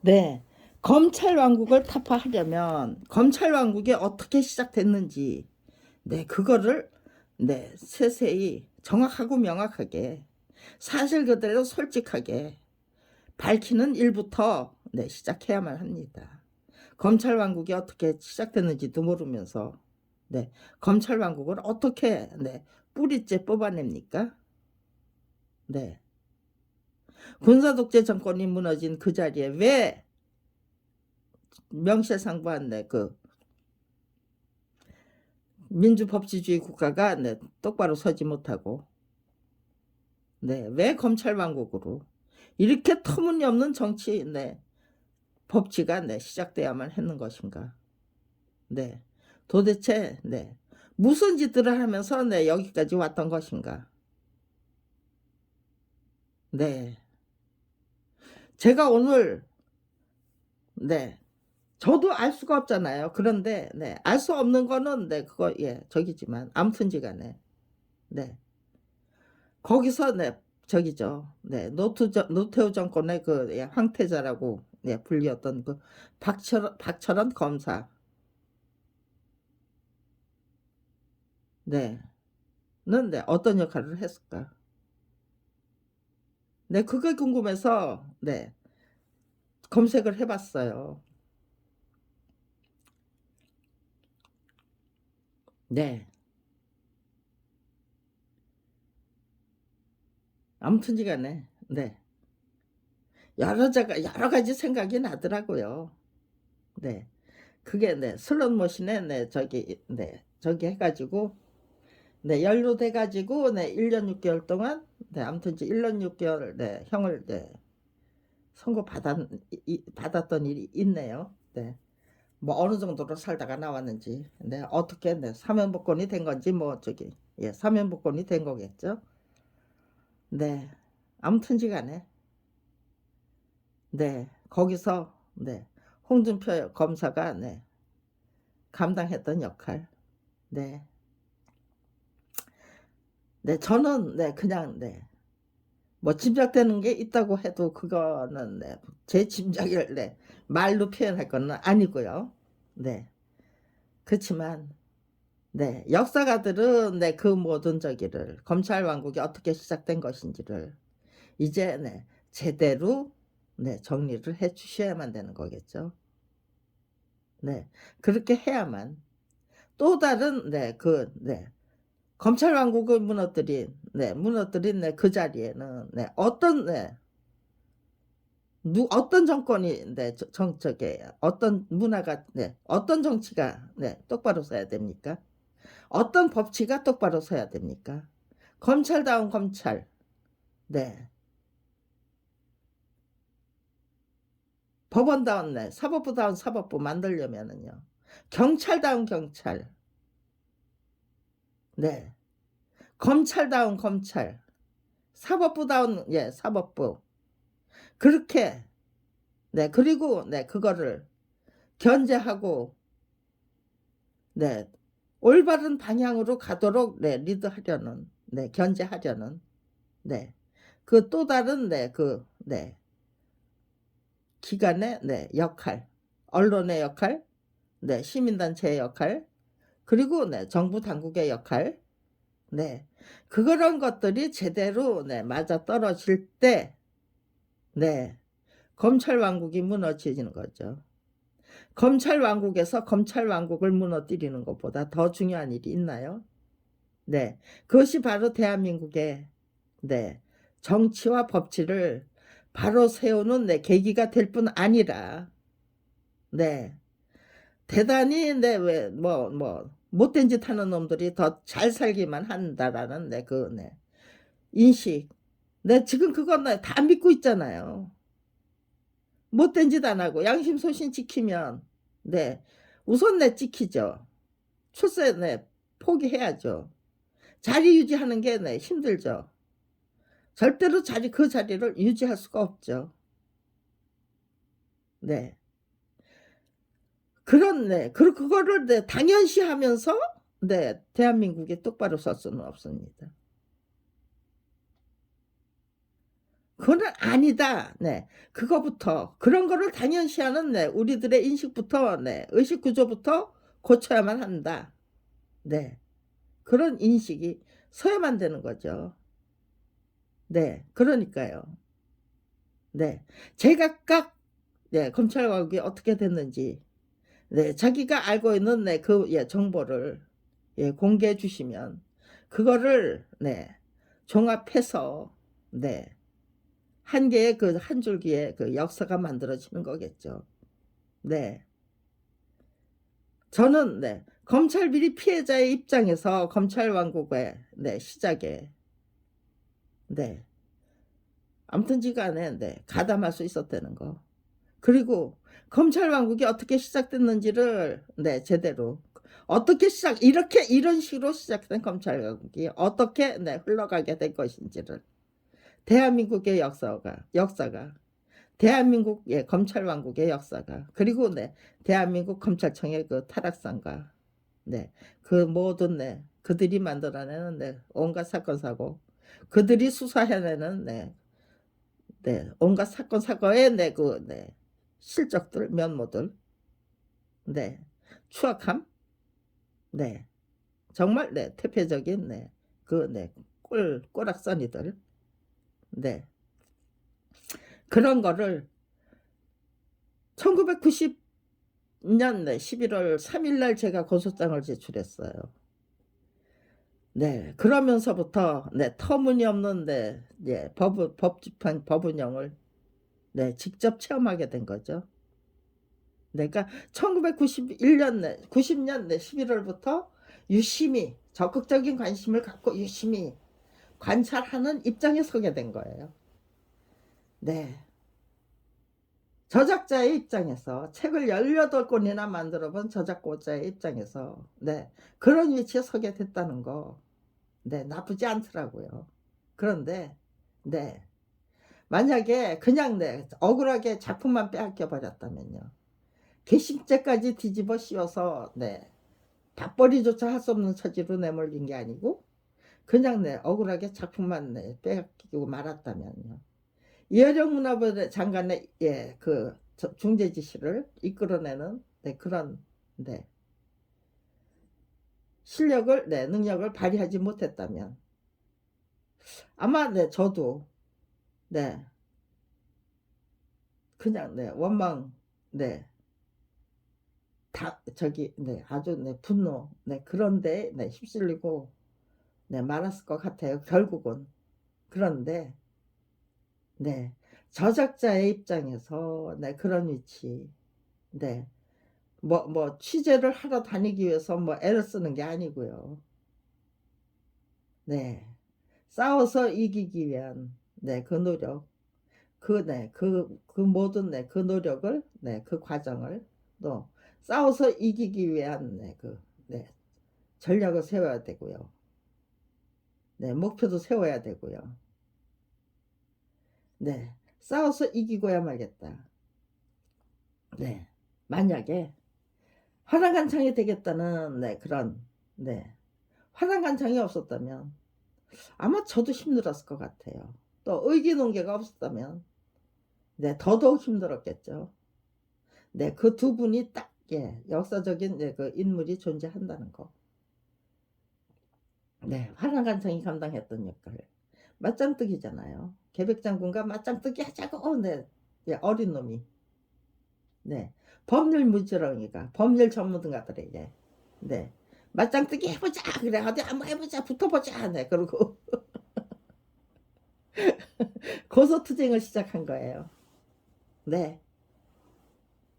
네. 검찰 왕국을 타파하려면 검찰 왕국이 어떻게 시작됐는지, 네, 그거를, 네, 세세히 정확하고 명확하게 사실 그대로 솔직하게 밝히는 일부터, 네, 시작해야만 합니다. 검찰 왕국이 어떻게 시작됐는지도 모르면서, 네, 검찰 왕국을 어떻게, 네, 뿌리째 뽑아냅니까? 네. 군사독재 정권이 무너진 그 자리에 왜 명실상부한, 네, 그 민주법치주의 국가가, 네, 똑바로 서지 못하고, 네, 왜 검찰 왕국으로 이렇게 터무니없는 정치, 네, 법치가, 네, 시작돼야만 했는 것인가? 네, 도대체, 네, 무슨 짓들을 하면서, 네, 여기까지 왔던 것인가? 네, 제가 오늘, 네, 저도 알 수가 없잖아요. 그런데, 네, 알 수 없는 거는, 네, 그거, 예, 저기지만 아무튼지간에, 네, 거기서, 네, 저기죠. 네, 노태우 정권의 그, 예, 황태자라고, 예, 불리었던 그 박철원 검사. 네, 는, 네, 어떤 역할을 했을까? 네, 그게 궁금해서, 네, 검색을 해봤어요. 네, 아무튼지간에, 네, 여러 가지 생각이 나더라고요. 네, 그게, 네, 슬롯머신에, 네, 저기, 네, 저기 해가지고, 네, 연루돼가지고, 네, 1년 6개월 동안, 네, 아무튼 이제 1년 6개월, 네, 형을, 네, 받았던 일이 있네요. 네, 뭐 어느 정도로 살다가 나왔는지, 네, 어떻게, 네, 사면복권이 된 건지, 뭐 저기, 예, 사면복권이 된 거겠죠. 네, 아무튼지간에, 네, 거기서, 네, 홍준표 검사가, 네, 감당했던 역할, 네, 네, 저는, 네, 그냥, 네, 뭐 짐작되는 게 있다고 해도 그거는, 네, 제 짐작을, 네, 말로 표현할 건 아니고요. 네, 그렇지만, 네, 역사가들은, 네, 그 모든 저기를 검찰 왕국이 어떻게 시작된 것인지를 이제, 네, 제대로, 네, 정리를 해 주셔야만 되는 거겠죠. 네, 그렇게 해야만 또 다른, 네, 그, 네, 검찰 왕국을 무너뜨린, 네, 그 자리에는, 네, 네, 어떤 정권이, 네, 저게, 어떤 문화가, 네, 어떤 정치가, 네, 똑바로 서야 됩니까? 어떤 법치가 똑바로 서야 됩니까? 검찰다운 검찰, 네, 법원다운, 네, 사법부다운 사법부 만들려면은요, 경찰다운 경찰, 네, 검찰다운 검찰, 사법부다운, 예, 사법부, 그렇게, 네, 그리고, 네, 그거를 견제하고, 네, 올바른 방향으로 가도록, 네, 리드하려는, 네, 견제하려는, 네, 그 또 다른, 네, 그, 네, 기관의, 네, 역할, 언론의 역할, 네, 시민단체의 역할, 그리고, 네, 정부 당국의 역할, 네, 그런 것들이 제대로, 네, 맞아 떨어질 때, 네, 검찰 왕국이 무너지는 거죠. 검찰 왕국에서 검찰 왕국을 무너뜨리는 것보다 더 중요한 일이 있나요? 네, 그것이 바로 대한민국의, 네, 정치와 법치를 바로 세우는, 네, 계기가 될 뿐 아니라, 네, 대단히, 네, 왜, 못된 짓 하는 놈들이 더 잘 살기만 한다라는, 네, 그, 네, 인식. 네, 지금 그건, 네, 다 믿고 있잖아요. 못된 짓 안 하고, 양심 소신 지키면, 네, 우선, 네, 지키죠. 출세, 네, 포기해야죠. 자리 유지하는 게, 네, 힘들죠. 절대로 그 자리를 유지할 수가 없죠. 네. 네, 그거를, 네, 당연시 하면서, 네, 대한민국이 똑바로 설 수는 없습니다. 그거는 아니다. 네. 그거부터 그런 거를 당연시하는 네 우리들의 인식부터 네 의식 구조부터 고쳐야만 한다. 네. 그런 인식이 서야만 되는 거죠. 네. 그러니까요. 네. 제각각 네 검찰개혁이 어떻게 됐는지 네 자기가 알고 있는 네 그 예 정보를 예 공개해 주시면 그거를 네 종합해서 네 한 개의 그 한 줄기의 그 역사가 만들어지는 거겠죠. 네. 저는 네 검찰 비리 피해자의 입장에서 검찰 왕국의 네 시작에 네 아무튼지 간에 네 가담할 수 있었다는 거. 그리고 검찰 왕국이 어떻게 시작됐는지를 네 제대로 어떻게 시작 이렇게 이런 식으로 시작된 검찰 왕국이 어떻게 네 흘러가게 될 것인지를 대한민국의 역사가 대한민국 예 검찰 왕국의 역사가 그리고 네 대한민국 검찰청의 그 타락상과 네 그 모든 네 그들이 만들어내는 네 온갖 사건 사고 그들이 수사해내는 네 네 온갖 사건 사고의 네 그 네 실적들 면모들 네 추악함 네 정말 네 대표적인 네 그 네 꼬락서니들 네 그런 거를 1990 년 네 11월 3일 날 제가 고소장을 제출했어요. 네. 그러면서부터 네 터무니없는 네 예 법집행 법운영을 네 직접 체험하게 된 거죠. 네 그러니까 1991년 네 90년 네 11 월부터 유심히 적극적인 관심을 갖고 유심히 관찰하는 입장에 서게 된 거예요. 네. 저작자의 입장에서 책을 18 권이나 만들어 본 저작고자의 입장에서 네 그런 위치에 서게 됐다는 거 네 나쁘지 않더라고요. 그런데 네 만약에 그냥 네 억울하게 작품만 빼앗겨 버렸다면요. 괘씸죄까지 뒤집어 씌워서 네 밥벌이조차 할 수 없는 처지로 내몰린 게 아니고 그냥 네 억울하게 작품만 네 빼앗기고 말았다면요. 이어령 문화부 장관의 예 그 중재 지시를 이끌어내는 네 그런 네 실력을 네 능력을 발휘하지 못했다면 아마 네 저도 네 그냥 네 원망 네 다 저기 네 아주 네 분노 네 그런 데에 네 휩쓸리고 네 말았을 것 같아요 결국은. 그런데 네 저작자의 입장에서 네 그런 위치 네 취재를 하러 다니기 위해서 뭐 애를 쓰는 게 아니고요. 네. 싸워서 이기기 위한 네 그 노력 그 모든 네 그 노력을 네 그 과정을 또 싸워서 이기기 위한 네 네 전략을 세워야 되고요. 네 목표도 세워야 되고요. 네. 싸워서 이기고야 말겠다. 네. 만약에 화랑간창이 되겠다는 네 그런 네 화랑간창이 없었다면 아마 저도 힘들었을 것 같아요. 또 의기농계가 없었다면 네 더더욱 힘들었겠죠. 네 그 두 분이 딱 예 역사적인 네 그 인물이 존재한다는 거. 네 화랑간창이 감당했던 역할. 맞짱뜨기잖아요. 계백장군과 맞짱뜨기 하자고 네 예 어린 놈이 네 법률 무지렁이가 법률 전문가들에게 네 "맞짱뜨기 해 보자." 그래 "어디 한번 해 보자. 붙어 보자." 네 그러고 고소투쟁을 시작한 거예요. 네.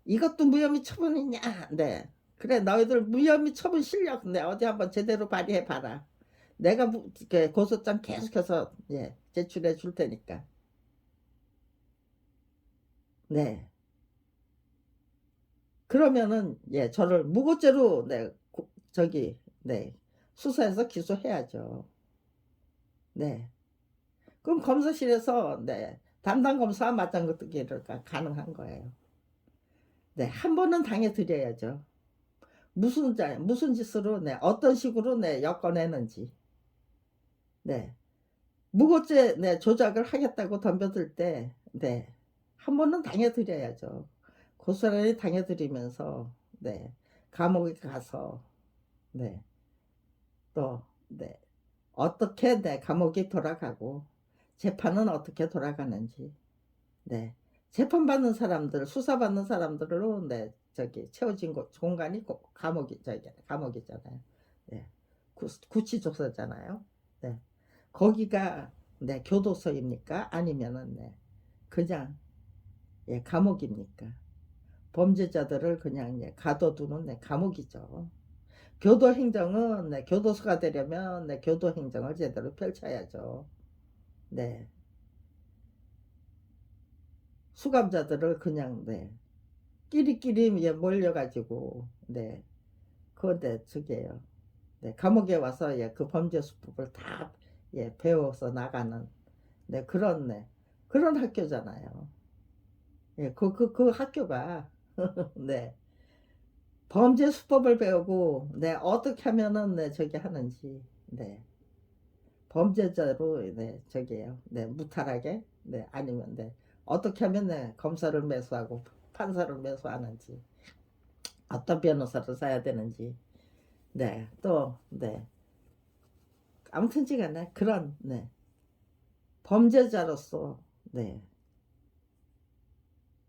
"이것도 무혐의 처분이냐?" 네. "그래 너희들 무혐의 처분 실력 네 어디 한번 제대로 발휘해 봐라. 내가 이렇게 고소장 계속해서 예 제출해 줄 테니까." 네. 그러면은 예 저를 무고죄로 네 저기 네 수사해서 기소해야죠. 네. 그럼 검사실에서 네 담당 검사와 맞짱뜨기를 가능한 거예요. 네. 한 번은 당해 드려야죠. 무슨 짓으로 네 어떤 식으로 네 엮어내는지. 네. 무고죄 네 조작을 하겠다고 덤벼들 때 네 한 번은 당해 드려야죠. 고스란히 당해 드리면서 네 감옥에 가서 네 또 네 어떻게 네 감옥이 돌아가고 재판은 어떻게 돌아가는지 네 재판받는 사람들 수사받는 사람들로 네 저기 채워진 공간이 감옥이 저기 감옥이잖아요. 네. 구치소잖아요. 네. 거기가 네 교도소입니까? 아니면은 네 그냥 예 감옥입니까? 범죄자들을 그냥 예 가둬두는 네 감옥이죠. 교도행정은 네 교도소가 되려면 네 교도행정을 제대로 펼쳐야죠. 네. 수감자들을 그냥 네 끼리끼리 예 몰려 가지고 네 그런데 저게요. 네 감옥에 와서 예 그 범죄 수법을 다 예 배워서 나가는 네 그런 네 그런 학교잖아요. 예 그 학교가 네 범죄 수법을 배우고 네 어떻게 하면은 네 저기 하는지 네 범죄자로 네 저기에요. 네 무탈하게 네 아니면 네 어떻게 하면 네 검사를 매수하고 판사를 매수하는지 어떤 변호사를 써야 되는지 네 또 네 아무튼지간에 그런 네 범죄자로서 네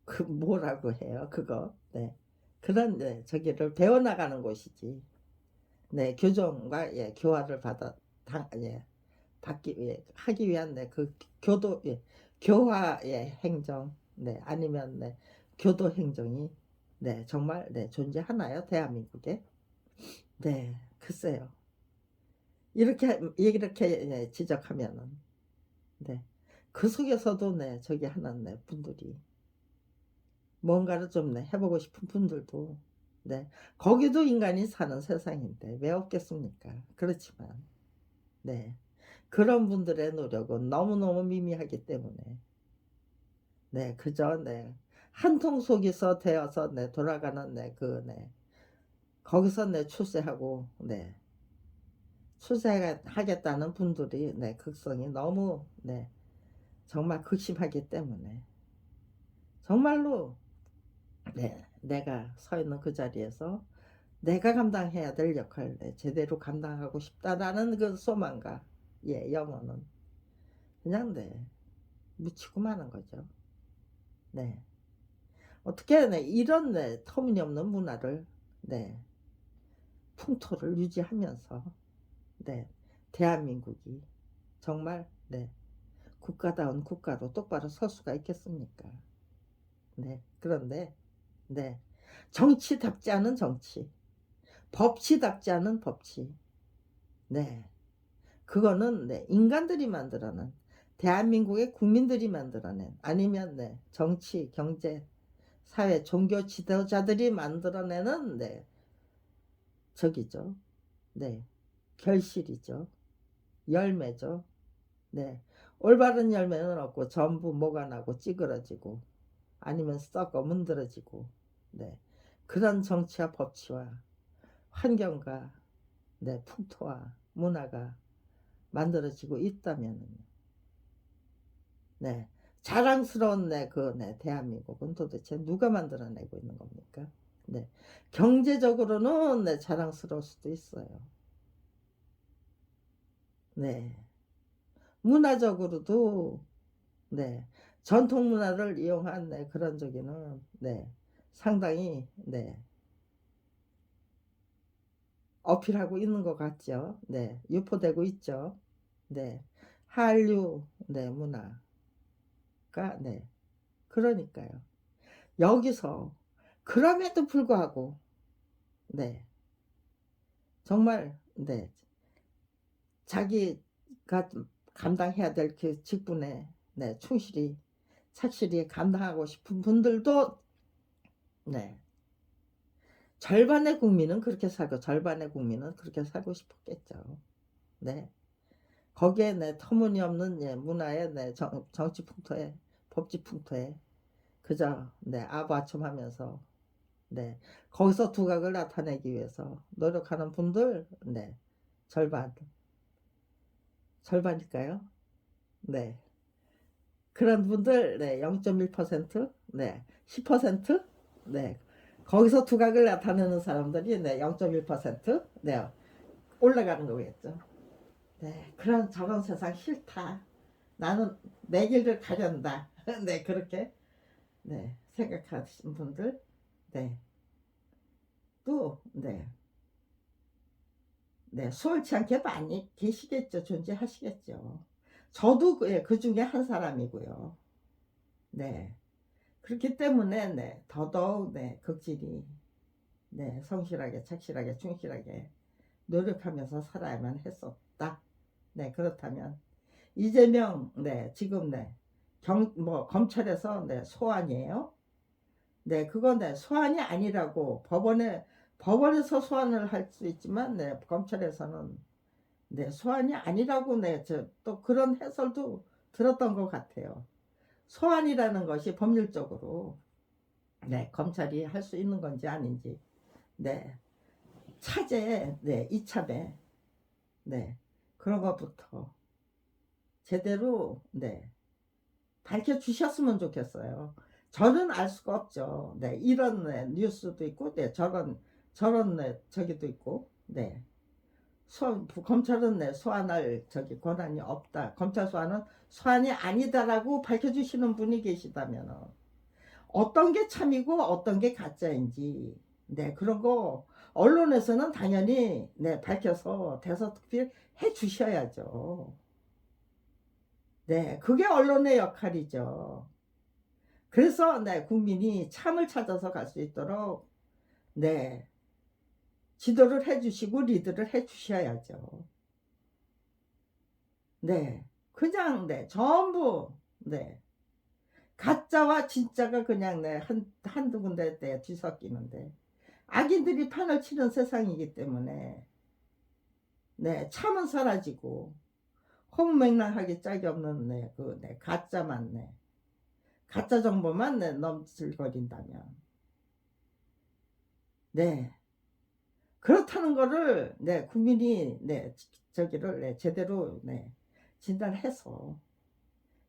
그 뭐라고 해요 그거 네 그런 네 저기를 배워나가는 곳이지 네 교정과 예 교화를 받아 당 예 받기 위해 하기 위한 네 그 교도 예 교화의 행정 네 아니면 네 교도 행정이 네 정말 네 존재하나요 대한민국에? 네 글쎄요. 이렇게 네 지적하면은 네 그 속에서도 네 저기 하는 네 분들이 뭔가를 좀 네 해 보고 싶은 분들도 네 거기도 인간이 사는 세상인데 왜 없겠습니까? 그렇지만 네 그런 분들의 노력은 너무너무 미미하기 때문에 네 그저 네 한 통 속에서 되어서 네 돌아가는 네 그 네 거기서 네 출세하고 네 출세하겠다는 분들이 네 극성이 너무 네 정말 극심하기 때문에 정말로 네 내가 서 있는 그 자리에서 내가 감당해야 될 역할을 네 제대로 감당하고 싶다라는 그 소망과 예 영혼은 그냥 네 묻히고 마는 거죠. 네. 어떻게 네 이런 네 터무니없는 문화를 네 풍토를 유지하면서 네 대한민국이 정말 네 국가다운 국가로 똑바로 설 수가 있겠습니까? 네. 그런데 네 정치답지 않은 정치, 법치답지 않은 법치. 네. 그거는 네 인간들이 만들어낸 대한민국의 국민들이 만들어낸 아니면 네 정치, 경제, 사회, 종교 지도자들이 만들어내는 네 저기죠. 네. 결실이죠. 열매죠. 네. 올바른 열매는 없고 전부 뭐가 나고 찌그러지고 아니면 썩어 문드러지고 네. 그런 정치와 법치와 환경과 네 풍토와 문화가 만들어지고 있다면은 네 자랑스러운 네 그 네 대한민국은 도대체 누가 만들어내고 있는 겁니까? 네. 경제적으로는 네 자랑스러울 수도 있어요. 네. 문화적으로도 네 전통 문화를 이용한 네 그런 저기는 네 상당히 네 어필하고 있는 것 같죠. 네. 유포되고 있죠. 네. 한류 네 문화가 네 그러니까요. 여기서 그럼에도 불구하고 네 정말 네 자기가 감당해야 될 그 직분에 네 충실히 착실히 감당하고 싶은 분들도 네 절반의 국민은 그렇게 살고 절반의 국민은 그렇게 살고 싶었겠죠. 네. 거기에 네 터무니없는 예 문화에 네 정치 풍토에 법치 풍토에 그저 네 아부아춤하면서 네 거기서 두각을 나타내기 위해서 노력하는 분들 네 절반, 절반일까요? 네. 그런 분들, 네, 0.1%, 네, 10%, 네, 거기서 두각을 나타내는 사람들이, 네, 0.1%, 네, 올라가는 거겠죠. 네, 그런 저런 세상 싫다. 나는 내 길을 가련다. 네, 그렇게, 네, 생각하시는 분들, 네, 또, 네, 네, 수월치 않게 많이 계시겠죠. 존재하시겠죠. 저도 그 중에 한 사람이고요. 네. 그렇기 때문에 네, 더더욱 네, 극진히 네, 성실하게 착실하게 충실하게 노력하면서 살아야만 했었다. 네, 그렇다면 이재명 네, 지금 네, 검찰에서 네, 소환이에요. 네, 그건 네, 소환이 아니라고 법원에서 소환을 할 수 있지만 네, 검찰에서는 네, 소환이 아니라고 네, 또 그런 해설도 들었던 것 같아요. 소환이라는 것이 법률적으로 네, 검찰이 할 수 있는 건지 아닌지, 네, 차제, 네, 이참에, 네, 그런 것부터 제대로, 네, 밝혀주셨으면 좋겠어요. 저는 알 수가 없죠. 네, 이런 네, 뉴스도 있고, 네, 저런 네, 저기도 있고, 네, 검찰은 네, 소환할 저기 권한이 없다. 검찰 소환은 소환이 아니다라고 밝혀주시는 분이 계시다면 어떤 게 참이고 어떤 게 가짜인지 네 그런 거 언론에서는 당연히 네 밝혀서 대서특필 해 주셔야죠. 네 그게 언론의 역할이죠. 그래서 네 국민이 참을 찾아서 갈 수 있도록 네 지도를 해 주시고 리드를 해 주셔야죠. 네 그냥 네 전부 네 가짜와 진짜가 그냥 네 한두 군데 네 뒤섞이는데 악인들이 판을 치는 세상이기 때문에 네 참은 사라지고 홍맹랑하게 짝이 없는 가짜만 가짜 정보만 넘실거린다면 네 그렇다는 거를 네 국민이 네 저기를 네 제대로 네 진단해서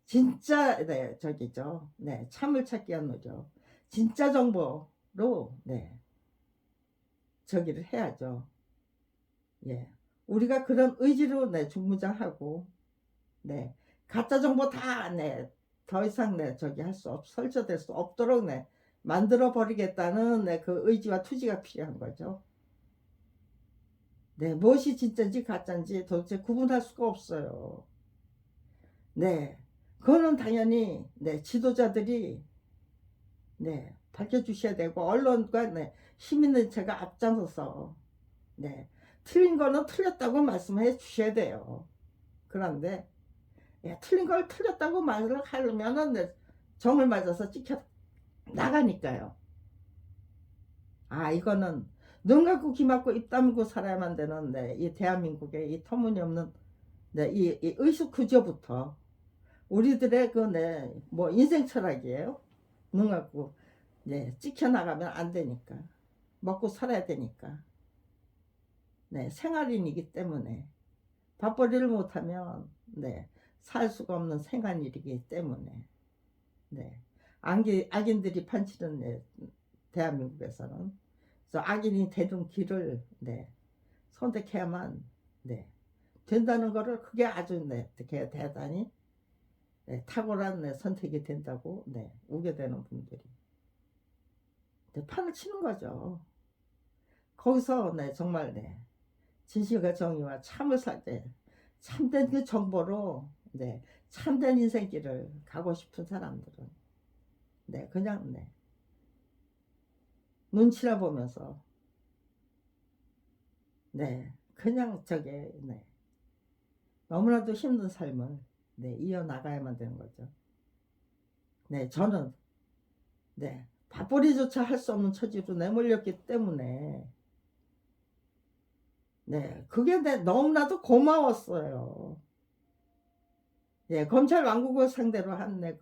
진짜 네 저기죠 네 참을 찾기 위한 노력 진짜 정보로 네 저기를 해야죠. 예 우리가 그런 의지로 네 중무장하고 네 가짜 정보 다 네 더 이상 네 저기 할 수 설쳐될 수 없도록 네 만들어 버리겠다는 네 그 의지와 투지가 필요한 거죠. 네 무엇이 진짜인지 가짜인지 도대체 구분할 수가 없어요. 네 그거는 당연히 네 지도자들이 네 밝혀주셔야 되고 언론과 네 시민단체가 앞장서서 네 틀린 거는 틀렸다고 말씀해 주셔야 돼요. 그런데 틀린 걸 틀렸다고 말을 하려면은 네, 정을 맞아서 찍혀 나가니까요. 아 이거는 눈 감고 귀 막고 입 다물고 살아야만 되는 네, 이 대한민국의 이 터무니없는 네, 이 의식 구조부터 우리들의 그 네, 뭐 인생 철학이에요. 눈 감고 네, 찍혀 나가면 안 되니까 먹고 살아야 되니까 네, 생활인이기 때문에 밥벌이를 못하면 네, 살 수가 없는 생활일이기 때문에 네, 악인들이 판치는 네, 대한민국에서는 그래서 악인이 되는 길을 네, 선택해야만 네, 된다는 거를 그게 아주 네, 되게 대단히 네, 탁월한 네, 선택이 된다고 네, 우겨대는 분들이 네, 판을 치는 거죠. 거기서 네, 정말 네, 진실과 정의와 참을 살때 참된 그 정보로 네, 참된 인생길을 가고 싶은 사람들은 네, 그냥 네, 눈치나 보면서 네, 그냥 저게 네, 너무나도 힘든 삶을 네, 이어나가야만 되는 거죠. 네, 저는 네, 밥벌이조차 할 수 없는 처지로 내몰렸기 때문에 네, 그게 너무나도 고마웠어요. 네, 검찰 왕국을 상대로 한 네,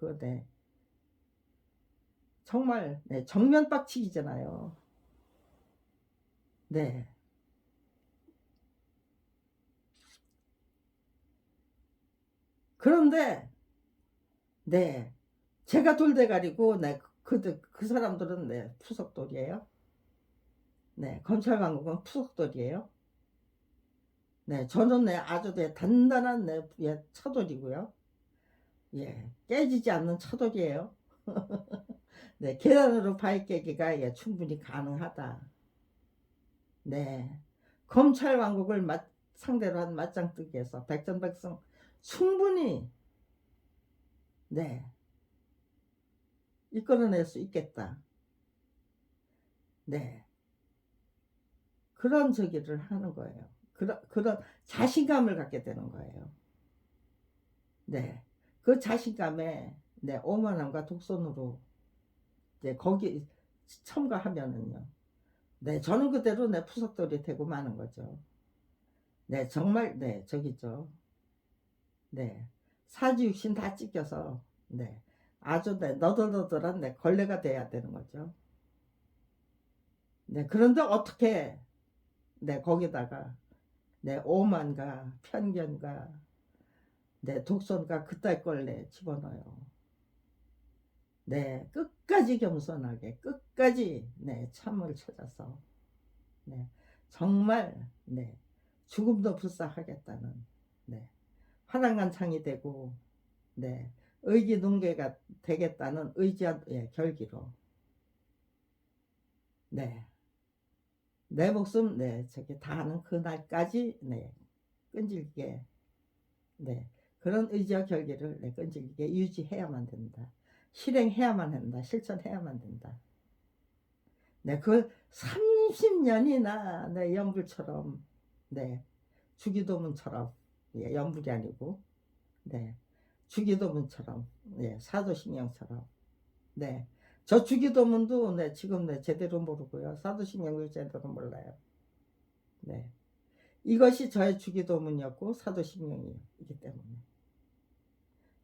정말 네, 정면 빡치기잖아요. 네. 그런데 네. 제가 돌대가리고 네 그 사람들은 네 푸석돌이에요. 네. 검찰 당국은 푸석돌이에요. 네. 저는 네 아주 네 단단한 네 예 차돌이고요. 예. 깨지지 않는 차돌이에요. 네. 계단으로 발 깨기가 예 충분히 가능하다. 네. 검찰 왕국을 상대로 한 맞짱뜨기에서 백전백승 충분히 네 이끌어낼 수 있겠다. 네. 그런 저기를 하는 거예요. 그런 자신감을 갖게 되는 거예요. 네. 그 자신감에 네 오만함과 독선으로 이제 거기 첨가하면은요. 네 저는 그대로 네 푸석돌이 되고 마는 거죠. 네 정말 네 저기죠. 네. 사지육신 다 찢겨서 네 아주 네 너덜너덜한 네 걸레가 돼야 되는 거죠. 네 그런데 어떻게 네 거기다가 네 오만과 편견과 네 독선과 그따위 걸 네 집어넣어요. 네 끝까지 겸손하게 끝까지 네 참을 찾아서 네 정말 네 죽음도 불사하겠다는 네 화랑한 창이 되고 네 의기농계가 되겠다는 의지와 예, 결기로 네 내 목숨 네 저기 다하는 그날까지 네 끈질기게 네 그런 의지와 결기를 네 끈질기게 유지해야만 된다. 실행해야만 한다. 실천해야만 된다. 네, 그 30년이나 네, 연불처럼 네, 주기도문처럼 예, 연불이 아니고 네, 주기도문처럼 예, 사도신경처럼 네, 저 주기도문도 네, 지금 네, 제대로 모르고요. 사도신경도 제대로 몰라요. 네, 이것이 저의 주기도문이었고 사도신경이기 때문에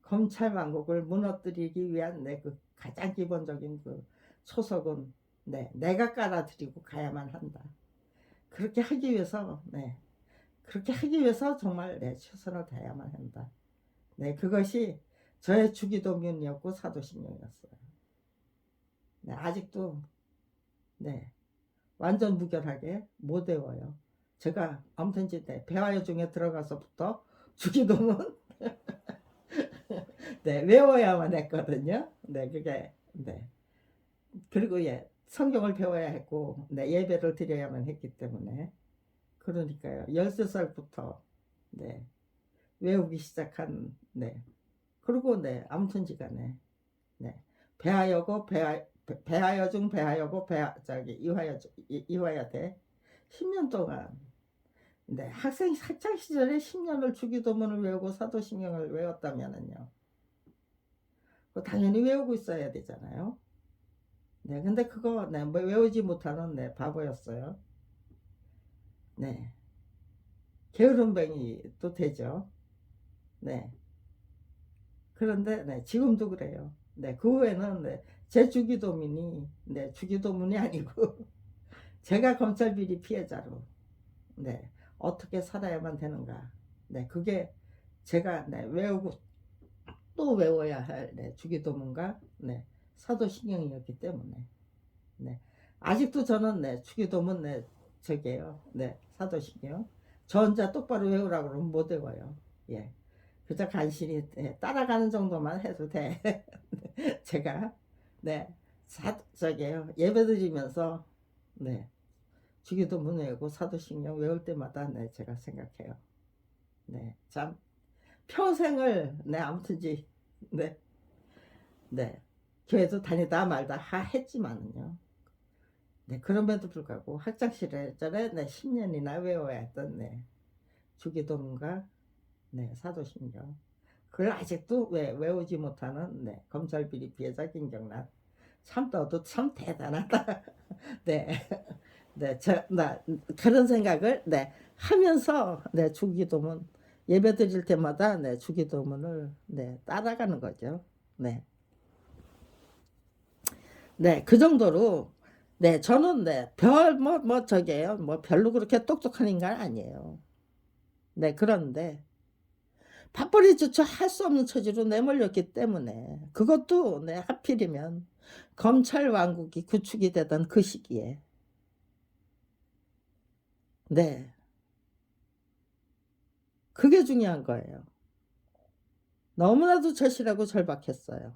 검찰 왕국을 무너뜨리기 위한 네, 그 가장 기본적인 그 초석은 네, 내가 깔아드리고 가야만 한다. 그렇게 하기 위해서 네, 그렇게 하기 위해서 정말 네, 최선을 다해야만 한다. 네, 그것이 저의 주기도문이었고 사도신경이었어요. 네, 아직도 네, 완전 무결하게 못 외워요. 제가 아무튼 네, 배화여중에 들어가서부터 주기도문 네, 외워야만 했거든요. 네, 그게 네. 그리고 예, 성경을 배워야 했고 네, 예배를 드려야만 했기 때문에 그러니까요. 13살부터 네, 외우기 시작한 네. 그리고 네, 아무튼지간에 네. 배하여고 배하여중 배하여고 저기 이화여대 10년 동안 네, 학창 시절에 10년을 주기도문을 외우고 사도신경을 외웠다면은요. 당연히 외우고 있어야 되잖아요. 네, 근데 그거 네, 뭐 외우지 못하는 네, 바보였어요. 네, 게으름뱅이 또 되죠. 네, 그런데 네, 지금도 그래요. 네, 그 후에는 네, 제 주기도문이 네, 주기도문이 아니고 제가 검찰 비리 피해자로 네, 어떻게 살아야만 되는가. 네, 그게 제가 네, 외우고 또 외워야 할 네, 주기도문과 네, 사도신경이었기 때문에 네, 아직도 저는 네, 주기도문 네, 저게요. 네, 사도신경. 저 혼자 똑바로 외우라고 그러면 못 외워요. 예. 그저 간신히 예, 따라가는 정도만 해도 돼. 제가 네, 저게요. 예배드리면서 네, 주기도문 외우고 사도신경 외울 때마다 네, 제가 생각해요. 네, 참 평생을 네, 아무튼지 네, 네, 교회도 다니다 말다 했지만은요. 네, 그럼에도 불구하고 학창시절에 네, 10년이나 외워야 했던 네, 주기도문과 네, 사도신경. 그걸 아직도 외우지 못하는 네, 검찰비리 피해자 김경란. 참 너도 참 대단하다. 네, 네, 나 그런 생각을 네 하면서 네 주기도문 예배 드릴 때마다 네 주기도문을 네 따라가는 거죠. 네, 네, 그 정도로 네 저는 네 별 뭐 저게요 뭐 별로 그렇게 똑똑한 인간 아니에요. 네, 그런데 밥벌이 조차 할 수 없는 처지로 내몰렸기 때문에 그것도 네 하필이면 검찰 왕국이 구축이 되던 그 시기에 네 그게 중요한 거예요. 너무나도 절실하고 절박했어요.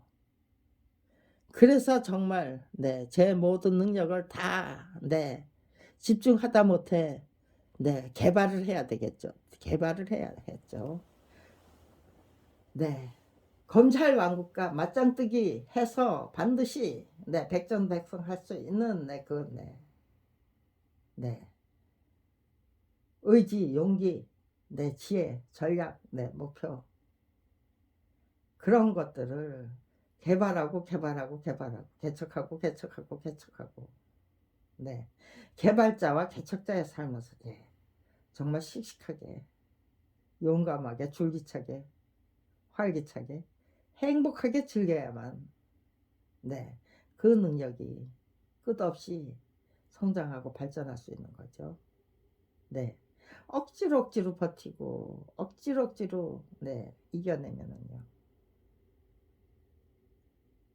그래서 정말 네 제 모든 능력을 다 네 집중하다 못해 네 개발을 해야 되겠죠. 개발을 해야 했죠. 네. 검찰 왕국과 맞짱뜨기 해서 반드시 네 백전백승할 수 있는 네 그 네 네 의지, 용기, 네 지혜, 전략, 네 목표 그런 것들을 개발하고, 개발하고, 개발하고 개척하고, 개척하고, 개척하고 네 개발자와 개척자의 삶에서 예 정말 씩씩하게 용감하게 줄기차게 활기차게 행복하게 즐겨야만 네 그 능력이 끝없이 성장하고 발전할 수 있는 거죠. 네. 억지로 억지로 버티고 억지로 억지로 네 이겨내면은요.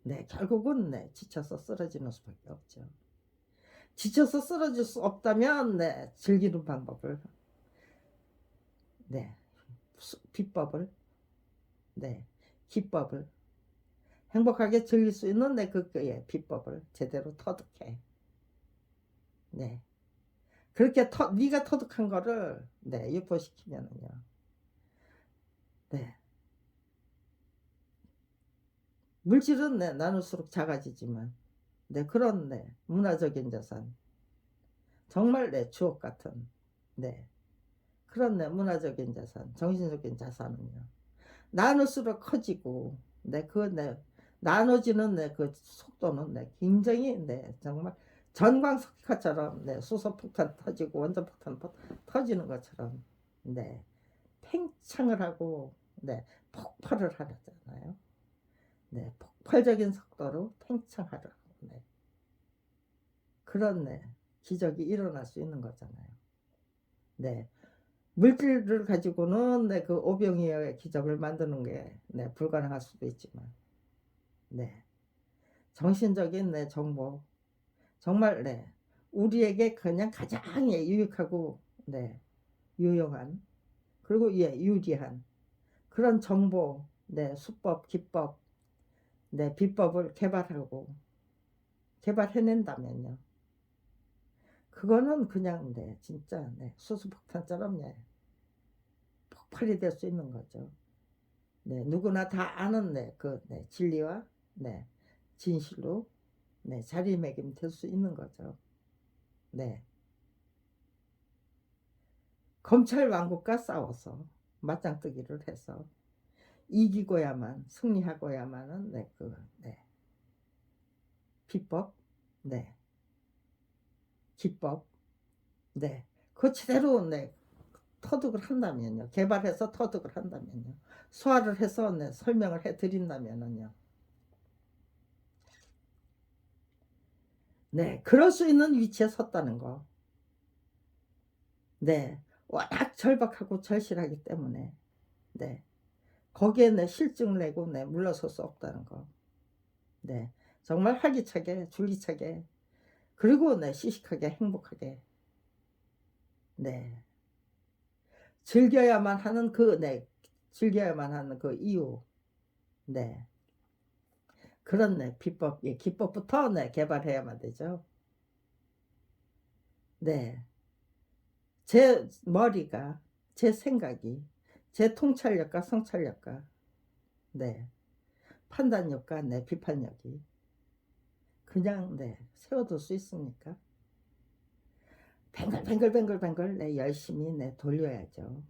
네 결국은 네 지쳐서 쓰러지는 수밖에 없죠. 지쳐서 쓰러질 수 없다면 네 즐기는 방법을 네 비법을 네 기법을 행복하게 즐길 수 있는 네 예 비법을 제대로 터득해 네 그렇게 네가 터득한 거를 네 유포시키면은요. 네. 물질은 네 나눌수록 작아지지만 네 그런 네 문화적인 자산 정말 네 주옥 같은 네 그런 네 문화적인 자산 정신적인 자산은요. 나눌수록 커지고 네 그 네 나눠지는 네 그 속도는 네 굉장히 네 정말 전광석화처럼 네 수소폭탄 터지고 원전폭탄 터지는 것처럼 네 팽창을 하고 네 폭발을 하잖아요. 네 폭발적인 속도로 팽창하려 네 그런 네 기적이 일어날 수 있는 거잖아요. 네. 물질을 가지고는 네 그 오병이어의 기적을 만드는 게 네 불가능할 수도 있지만 네 정신적인 네 정보 정말 네 우리에게 그냥 가장 예 유익하고 네 유용한 그리고 예 유리한 그런 정보 네 수법, 기법, 네 비법을 개발하고 개발해낸다면요. 그거는 그냥 네 진짜 네 수소폭탄처럼 네 폭발이 될 수 있는 거죠. 네 누구나 다 아는 네 그 네 진리와 네 진실로 네 자리매김 될 수 있는 거죠. 네. 검찰 왕국과 싸워서 맞짱뜨기를 해서 이기고야만 승리하고야만은 네 그 네 비법 네 기법 네 그 제대로 네 터득을 한다면요. 개발해서 터득을 한다면요. 소화를 해서 네 설명을 해 드린다면은요. 네 그럴 수 있는 위치에 섰다는 거. 네. 워낙 절박하고 절실하기 때문에 네 거기에 네 실증을 내고 네 물러설 수 없다는 거. 네. 정말 활기차게 줄기차게 그리고 네 시식하게 행복하게 네 즐겨야만 하는 그 네 즐겨야만 하는 그 이유 네 그런 네 비법 예 기법부터 네 개발해야만 되죠. 네. 제 머리가 제 생각이 제 통찰력과 성찰력과 네 판단력과 네 비판력이 그냥 네 세워둘 수 있습니까? 뱅글뱅글뱅글뱅글 네 열심히 네 돌려야죠.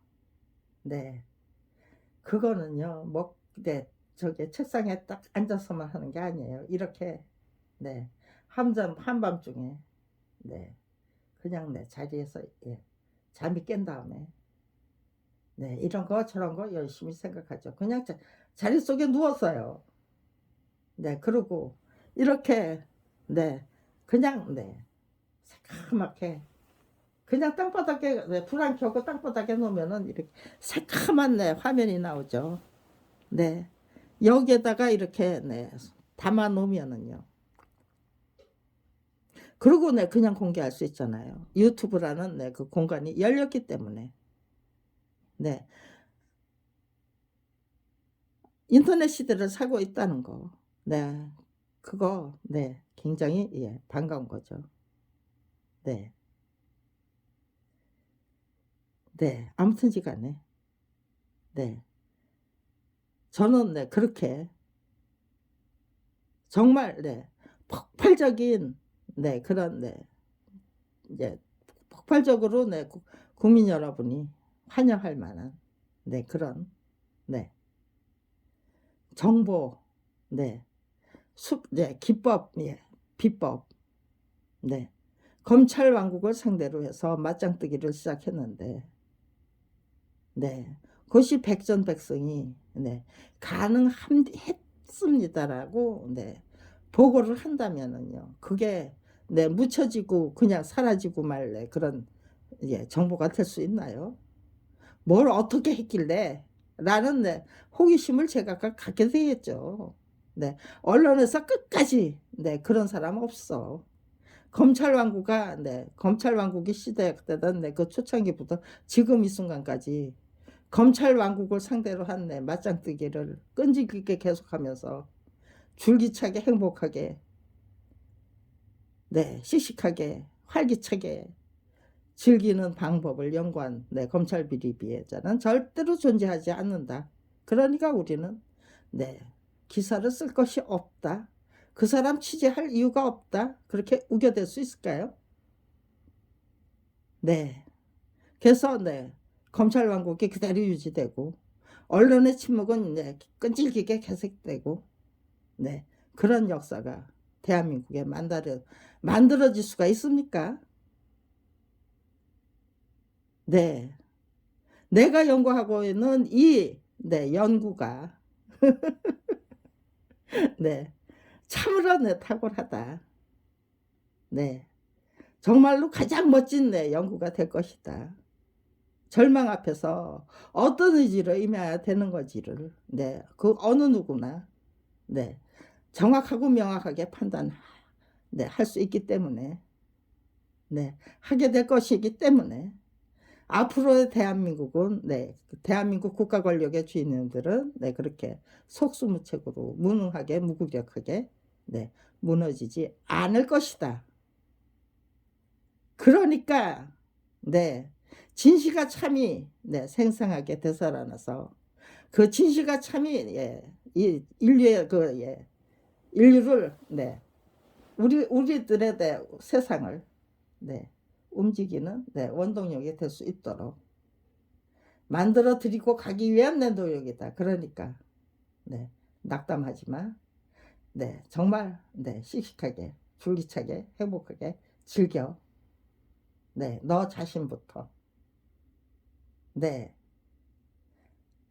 네. 그거는요. 네 저기 책상에 딱 앉아서만 하는 게 아니에요. 이렇게 네 한밤중에 네 그냥 네 자리에서 예 잠이 깬 다음에 네 이런 거 저런 거 열심히 생각하죠. 그냥 자리 속에 누워서요. 네 그러고 이렇게 네 그냥 네 새카맣게 그냥 땅바닥에 네, 불 안 켜고 땅바닥에 놓으면은 이렇게 새카만 네, 화면이 나오죠. 네. 여기에다가 이렇게 네, 담아 놓으면은요. 그리고 네, 그냥 공개할 수 있잖아요. 유튜브라는 네, 그 공간이 열렸기 때문에. 네. 인터넷 시대를 살고 있다는 거. 네. 그거 네, 굉장히 예, 반가운 거죠. 네. 네. 아무튼지 간에 네. 저는 네, 그렇게 정말 네, 폭발적인 네, 그런 네, 이제 폭발적으로 네, 국민 여러분이 환영할 만한 네, 그런 네, 정보 네, 네, 기법 예, 비법 네, 검찰 왕국을 상대로 해서 맞짱뜨기를 시작했는데 네, 그것이 백전백승이 네, 가능했습니다라고 네, 보고를 한다면은요, 그게 네, 묻혀지고 그냥 사라지고 말래 그런 예, 정보가 될 수 있나요? 뭘 어떻게 했길래 라는 네, 호기심을 제가 갖게 되겠죠. 네, 언론에서 끝까지 네, 그런 사람 없어. 검찰 왕국가 네, 검찰 왕국이 시작되던 네, 그 초창기부터 지금 이 순간까지 검찰 왕국을 상대로 한 네, 맞짱뜨기를 끈질기게 계속하면서 줄기차게 행복하게 네, 씩씩하게 활기차게 즐기는 방법을 연구한 네, 검찰 비리비리자는 절대로 존재하지 않는다. 그러니까 우리는 네, 기사를 쓸 것이 없다. 그 사람 취재할 이유가 없다. 그렇게 우겨댈 수 있을까요? 네. 그래서 네, 검찰 왕국이 그대로 유지되고 언론의 침묵은 네, 끈질기게 계속되고 네, 그런 역사가 대한민국에 만들어질 수가 있습니까? 네. 내가 연구하고 있는 이 네, 연구가 네, 참으로 네, 탁월하다. 네. 정말로 가장 멋진 네, 연구가 될 것이다. 절망 앞에서 어떤 의지로 임해야 되는 건지를 네, 그 어느 누구나 네, 정확하고 명확하게 판단 네, 할 수 있기 때문에 네, 하게 될 것이기 때문에 앞으로의 대한민국은 네, 대한민국 국가 권력의 주인들은 네, 그렇게 속수무책으로 무능하게 무기력하게 네, 무너지지 않을 것이다. 그러니까 네, 진시가 참이 네, 생생하게 되살아나서 그 진시가 참이 예, 이 인류의 그 예, 인류를 네, 우리들의 네, 세상을 네, 움직이는 네, 원동력이 될 수 있도록 만들어 드리고 가기 위한 내 노력이다. 그러니까 네, 낙담하지 마. 네, 정말 네, 씩씩하게 줄기차게 행복하게 즐겨. 네, 너 자신부터. 네,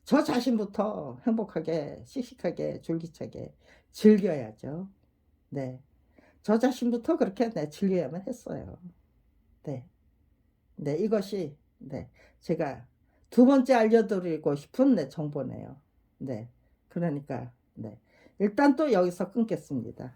저 자신부터 행복하게 씩씩하게 줄기차게 즐겨야죠. 네, 저 자신부터 그렇게 네, 즐겨야만 했어요. 네, 네, 이것이 네, 제가 두 번째 알려드리고 싶은 네, 정보네요. 네, 그러니까 네, 일단 또 여기서 끊겠습니다.